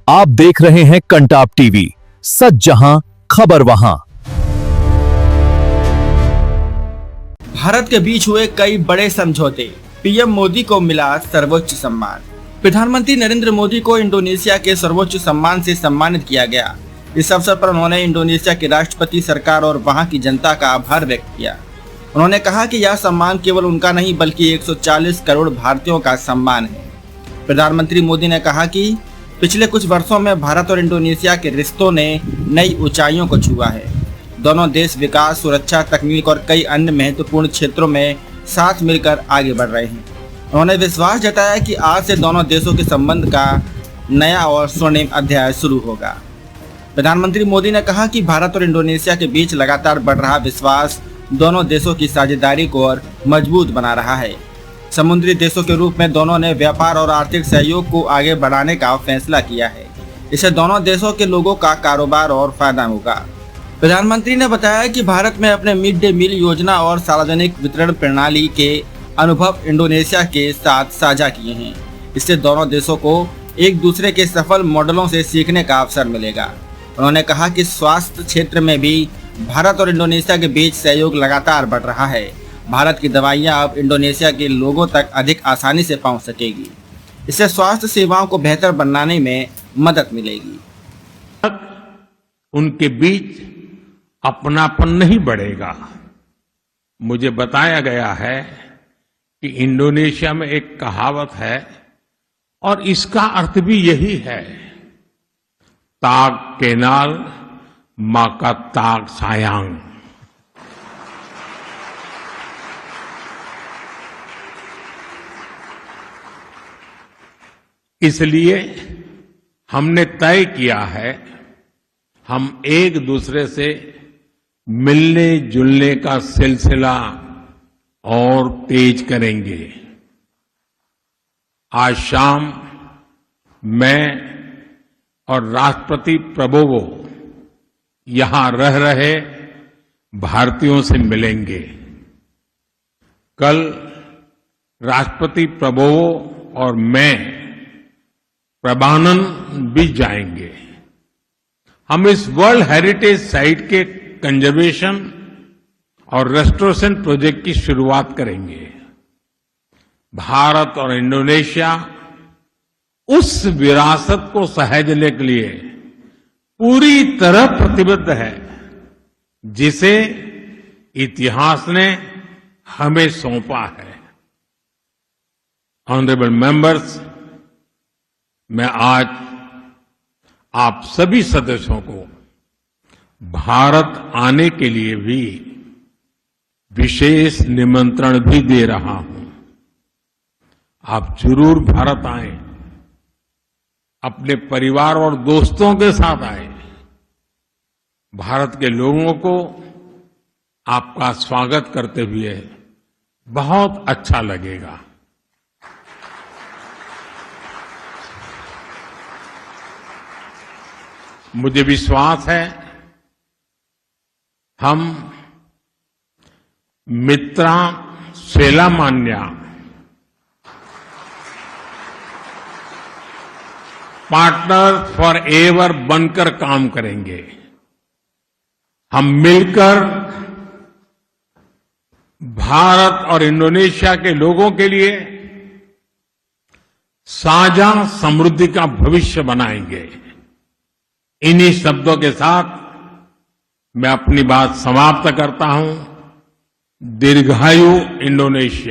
आप देख रहे हैं कंटाप टीवी, सच जहां खबर वहां। भारत के बीच हुए कई बड़े समझौते, पीएम मोदी को मिला सर्वोच्च सम्मान। प्रधानमंत्री नरेंद्र मोदी को इंडोनेशिया के सर्वोच्च सम्मान से सम्मानित किया गया। इस अवसर पर उन्होंने इंडोनेशिया के राष्ट्रपति, सरकार और वहां की जनता का आभार व्यक्त किया। उन्होंने कहा कि यह सम्मान केवल उनका नहीं बल्कि 140 करोड़ भारतीयों का सम्मान है। प्रधानमंत्री मोदी ने कहा कि पिछले कुछ वर्षों में भारत और इंडोनेशिया के रिश्तों ने नई ऊंचाइयों को छुआ है। दोनों देश विकास, सुरक्षा, तकनीक और कई अन्य महत्वपूर्ण क्षेत्रों में साथ मिलकर आगे बढ़ रहे हैं। उन्होंने विश्वास जताया कि आज से दोनों देशों के संबंध का नया और स्वर्णिम अध्याय शुरू होगा। प्रधानमंत्री मोदी ने कहा कि भारत और इंडोनेशिया के बीच लगातार बढ़ रहा विश्वास दोनों देशों की साझेदारी को और मजबूत बना रहा है। समुद्री देशों के रूप में दोनों ने व्यापार और आर्थिक सहयोग को आगे बढ़ाने का फैसला किया है। इससे दोनों देशों के लोगों का कारोबार और फायदा होगा। प्रधानमंत्री ने बताया कि भारत में अपने मिड डे मील योजना और सार्वजनिक वितरण प्रणाली के अनुभव इंडोनेशिया के साथ साझा किए हैं। इससे दोनों देशों को एक दूसरे के सफल मॉडलों से सीखने का अवसर मिलेगा। उन्होंने कहा कि स्वास्थ्य क्षेत्र में भी भारत और इंडोनेशिया के बीच सहयोग लगातार बढ़ रहा है। भारत की दवाइयां अब इंडोनेशिया के लोगों तक अधिक आसानी से पहुंच सकेगी। इससे स्वास्थ्य सेवाओं को बेहतर बनाने में मदद मिलेगी। उनके बीच अपनापन नहीं बढ़ेगा। मुझे बताया गया है कि इंडोनेशिया में एक कहावत है और इसका अर्थ भी यही है, ताक केनाल माका ताक सायांग। इसलिए हमने तय किया है, हम एक दूसरे से मिलने जुलने का सिलसिला और तेज करेंगे। आज शाम मैं और राष्ट्रपति प्रबोवो यहां रह रहे भारतीयों से मिलेंगे। कल राष्ट्रपति प्रबोवो और मैं प्रबानन भी जाएंगे। हम इस वर्ल्ड हेरिटेज साइट के कंजर्वेशन और रेस्टोरेशन प्रोजेक्ट की शुरुआत करेंगे। भारत और इंडोनेशिया उस विरासत को सहेजने के लिए पूरी तरह प्रतिबद्ध है जिसे इतिहास ने हमें सौंपा है। ऑनरेबल मेंबर्स, मैं आज आप सभी सदस्यों को भारत आने के लिए भी विशेष निमंत्रण भी दे रहा हूं। आप जरूर भारत आएं, अपने परिवार और दोस्तों के साथ आएं। भारत के लोगों को आपका स्वागत करते हुए बहुत अच्छा लगेगा। मुझे विश्वास है हम मित्रा सेलामान्या पार्टनर फॉर एवर बनकर काम करेंगे। हम मिलकर भारत और इंडोनेशिया के लोगों के लिए साझा समृद्धि का भविष्य बनाएंगे। इन्हीं शब्दों के साथ मैं अपनी बात समाप्त करता हूं। दीर्घायु इंडोनेशिया।